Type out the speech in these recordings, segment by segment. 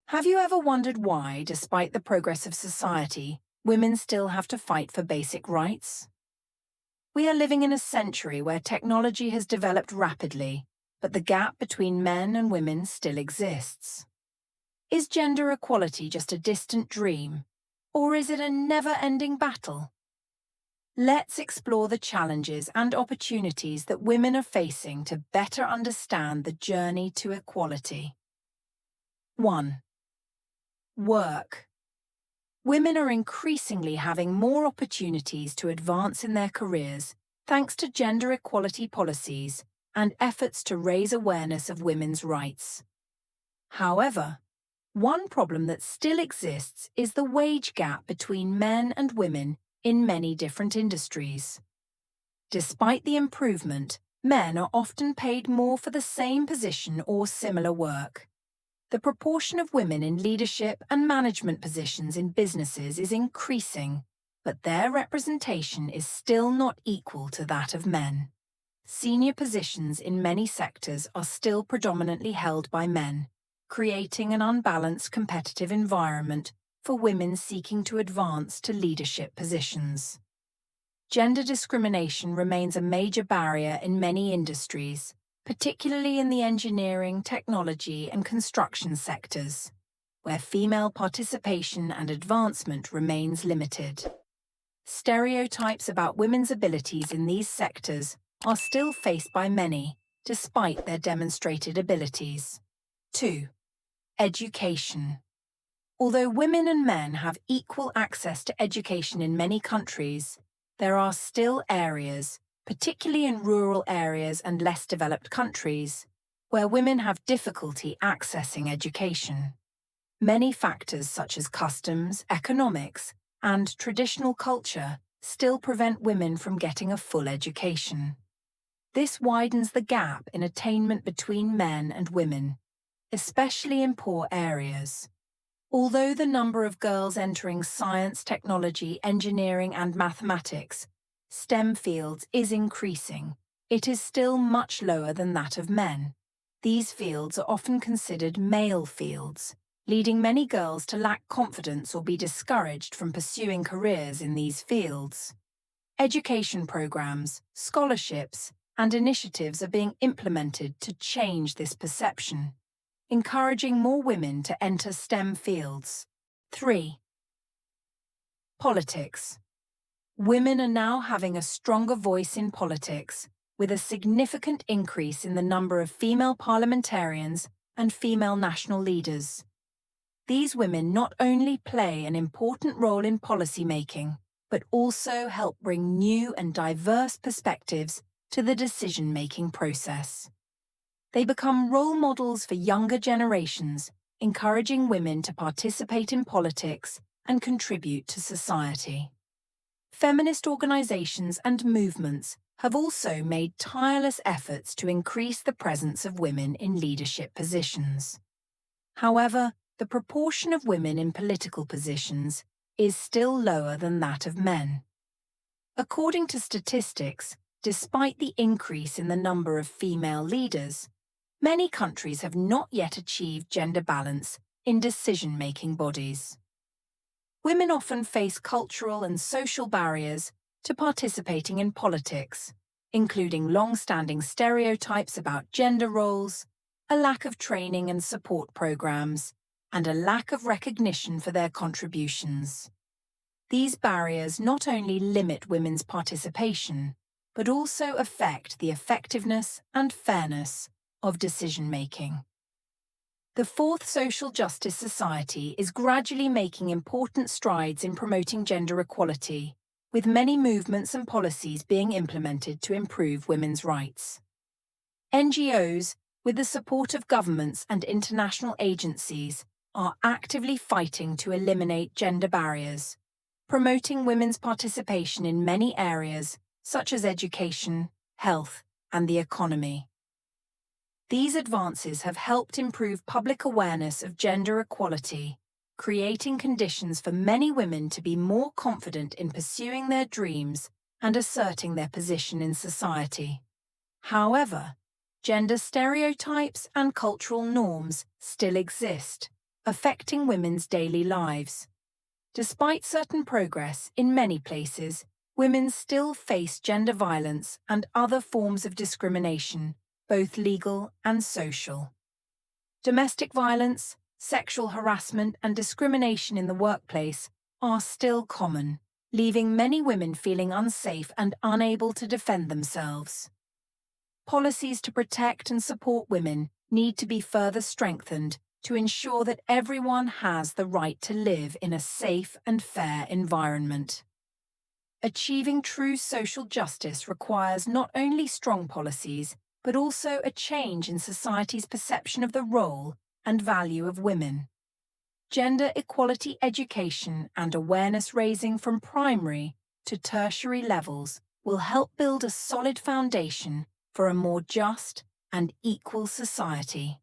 Have you ever wondered why, despite the progress of society, women still have to fight for basic rights? We are living in a century where technology has developed rapidly, but the gap between men and women still exists. Is gender equality just a distant dream, or is it a never-ending battle? Let's explore the challenges and opportunities that women are facing to better understand the journey to equality. 1. Work. Women are increasingly having more opportunities to advance in their careers thanks to gender equality policies and efforts to raise awareness of women's rights. However, one problem that still exists is the wage gap between men and women in many different industries. Despite the improvement, men are often paid more for the same position or similar work. The proportion of women in leadership and management positions in businesses is increasing, but their representation is still not equal to that of men. Senior positions in many sectors are still predominantly held by men, creating an unbalanced competitive environment for women seeking to advance to leadership positions. Gender discrimination remains a major barrier in many industries, particularly in the engineering, technology, and construction sectors, where female participation and advancement remains limited. Stereotypes about women's abilities in these sectors are still faced by many, despite their demonstrated abilities. 2. Education. Although women and men have equal access to education in many countries, there are still areas, particularly in rural areas and less developed countries, where women have difficulty accessing education. Many factors such as customs, economics, and traditional culture still prevent women from getting a full education. This widens the gap in attainment between men and women, especially in poor areas. Although the number of girls entering science, technology, engineering, and mathematics STEM fields is increasing, it is still much lower than that of men. These fields are often considered male fields, leading many girls to lack confidence or be discouraged from pursuing careers in these fields. Education programs, scholarships, and initiatives are being implemented to change this perception, encouraging more women to enter STEM fields. 3. Politics. Women are now having a stronger voice in politics, with a significant increase in the number of female parliamentarians and female national leaders. These women not only play an important role in policymaking, but also help bring new and diverse perspectives to the decision-making process. They become role models for younger generations, encouraging women to participate in politics and contribute to society. Feminist organizations and movements have also made tireless efforts to increase the presence of women in leadership positions. However, the proportion of women in political positions is still lower than that of men. According to statistics, despite the increase in the number of female leaders, many countries have not yet achieved gender balance in decision-making bodies. Women often face cultural and social barriers to participating in politics, including long-standing stereotypes about gender roles, a lack of training and support programs, and a lack of recognition for their contributions. These barriers not only limit women's participation, but also affect the effectiveness and fairness of decision-making. The Fourth Social Justice Society is gradually making important strides in promoting gender equality, with many movements and policies being implemented to improve women's rights. NGOs, with the support of governments and international agencies, are actively fighting to eliminate gender barriers, promoting women's participation in many areas such as education, health, and the economy. These advances have helped improve public awareness of gender equality, creating conditions for many women to be more confident in pursuing their dreams and asserting their position in society. However, gender stereotypes and cultural norms still exist, affecting women's daily lives. Despite certain progress in many places, women still face gender violence and other forms of discrimination, both legal and social. Domestic violence, sexual harassment, and discrimination in the workplace are still common, leaving many women feeling unsafe and unable to defend themselves. Policies to protect and support women need to be further strengthened to ensure that everyone has the right to live in a safe and fair environment. Achieving true social justice requires not only strong policies, but also a change in society's perception of the role and value of women. Gender equality education and awareness raising from primary to tertiary levels will help build a solid foundation for a more just and equal society.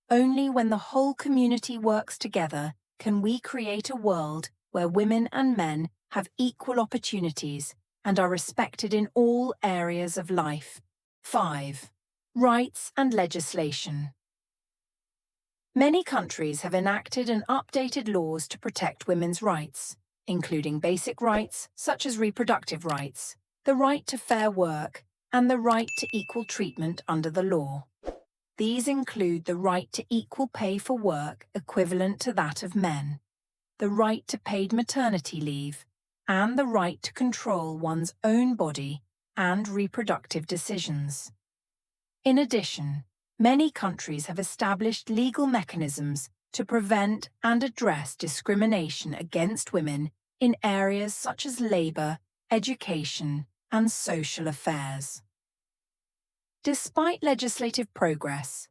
Only when the whole community works together can we create a world where women and men have equal opportunities and are respected in all areas of life. 5. Rights and legislation. Many countries have enacted and updated laws to protect women's rights, including basic rights such as reproductive rights, the right to fair work, and the right to equal treatment under the law. These include the right to equal pay for work equivalent to that of men, the right to paid maternity leave, and the right to control one's own body and reproductive decisions. In addition, many countries have established legal mechanisms to prevent and address discrimination against women in areas such as labor, education, and social affairs. Despite legislative progress,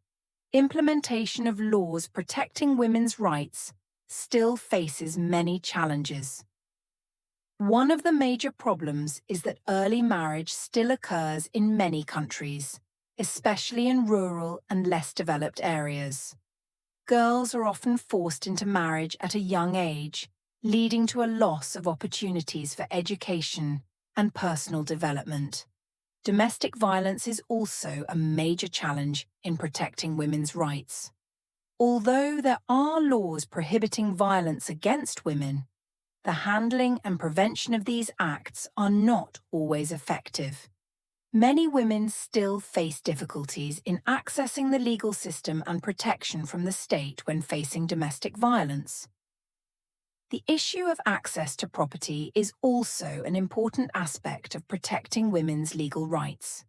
implementation of laws protecting women's rights still faces many challenges. One of the major problems is that early marriage still occurs in many countries, especially in rural and less developed areas. Girls are often forced into marriage at a young age, leading to a loss of opportunities for education and personal development. Domestic violence is also a major challenge in protecting women's rights. Although there are laws prohibiting violence against women, the handling and prevention of these acts are not always effective. Many women still face difficulties in accessing the legal system and protection from the state when facing domestic violence. The issue of access to property is also an important aspect of protecting women's legal rights.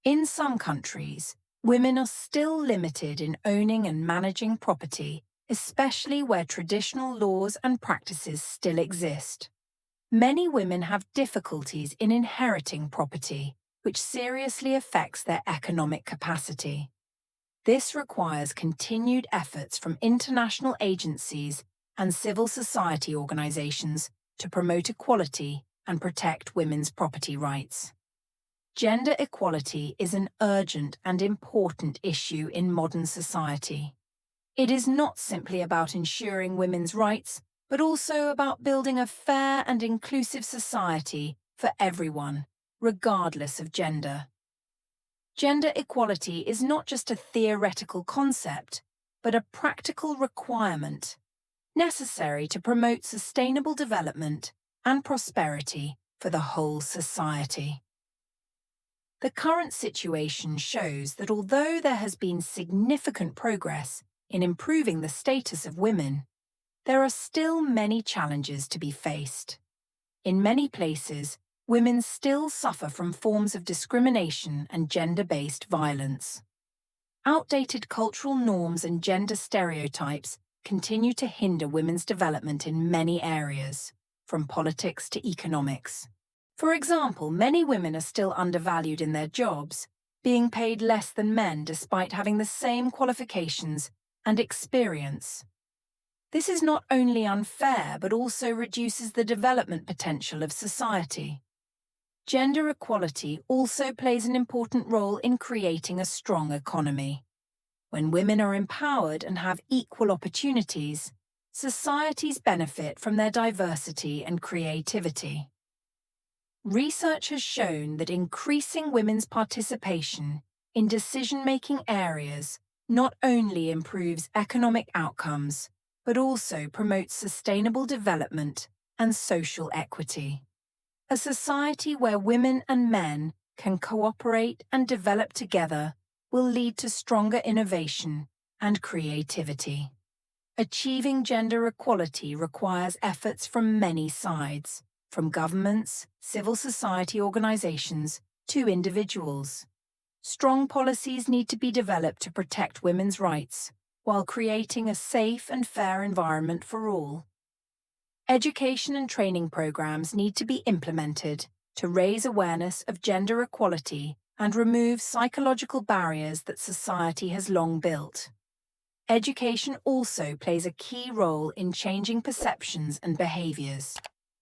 In some countries, women are still limited in owning and managing property, especially where traditional laws and practices still exist. Many women have difficulties in inheriting property, which seriously affects their economic capacity. This requires continued efforts from international agencies and civil society organizations to promote equality and protect women's property rights. Gender equality is an urgent and important issue in modern society. It is not simply about ensuring women's rights, but also about building a fair and inclusive society for everyone, regardless of gender. Gender equality is not just a theoretical concept, but a practical requirement necessary to promote sustainable development and prosperity for the whole society. The current situation shows that although there has been significant progress in improving the status of women, there are still many challenges to be faced. In many places, women still suffer from forms of discrimination and gender-based violence. Outdated cultural norms and gender stereotypes continue to hinder women's development in many areas, from politics to economics. For example, many women are still undervalued in their jobs, being paid less than men despite having the same qualifications and experience. This is not only unfair, but also reduces the development potential of society. Gender equality also plays an important role in creating a strong economy. When women are empowered and have equal opportunities, societies benefit from their diversity and creativity. Research has shown that increasing women's participation in decision-making areas not only improves economic outcomes, but also promotes sustainable development and social equity. A society where women and men can cooperate and develop together will lead to stronger innovation and creativity. Achieving gender equality requires efforts from many sides, from governments, civil society organizations, to individuals. Strong policies need to be developed to protect women's rights, while creating a safe and fair environment for all. Education and training programs need to be implemented to raise awareness of gender equality and remove psychological barriers that society has long built. Education also plays a key role in changing perceptions and behaviors,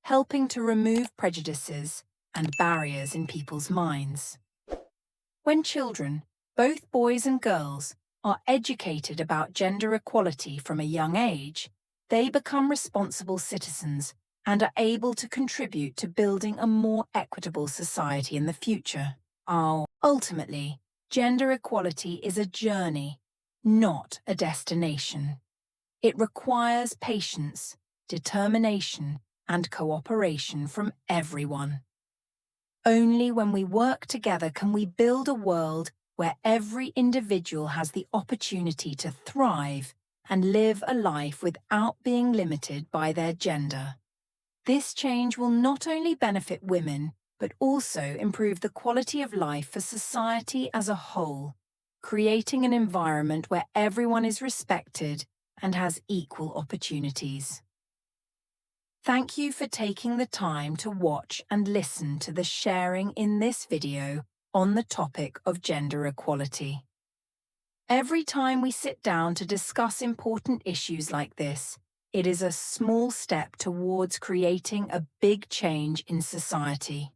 helping to remove prejudices and barriers in people's minds. When children, both boys and girls, are educated about gender equality from a young age, they become responsible citizens and are able to contribute to building a more equitable society in the future. Ultimately, gender equality is a journey, not a destination. It requires patience, determination, and cooperation from everyone. Only when we work together can we build a world where every individual has the opportunity to thrive and live a life without being limited by their gender. This change will not only benefit women, but also improve the quality of life for society as a whole, creating an environment where everyone is respected and has equal opportunities. Thank you for taking the time to watch and listen to the sharing in this video on the topic of gender equality. Every time we sit down to discuss important issues like this, it is a small step towards creating a big change in society.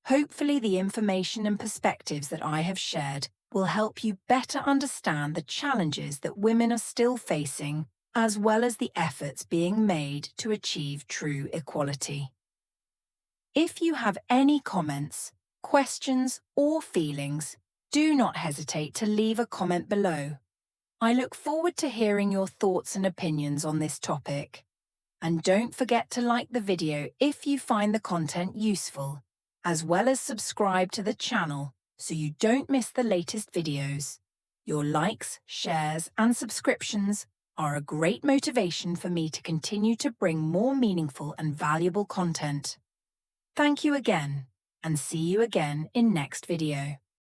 Hopefully, the information and perspectives that I have shared will help you better understand the challenges that women are still facing, as well as the efforts being made to achieve true equality. If you have any comments, questions, or feelings, do not hesitate to leave a comment below. I look forward to hearing your thoughts and opinions on this topic. And don't forget to like the video if you find the content useful, as well as subscribe to the channel so you don't miss the latest videos. Your likes, shares, and subscriptions are a great motivation for me to continue to bring more meaningful and valuable content. Thank you again, and see you again in next video.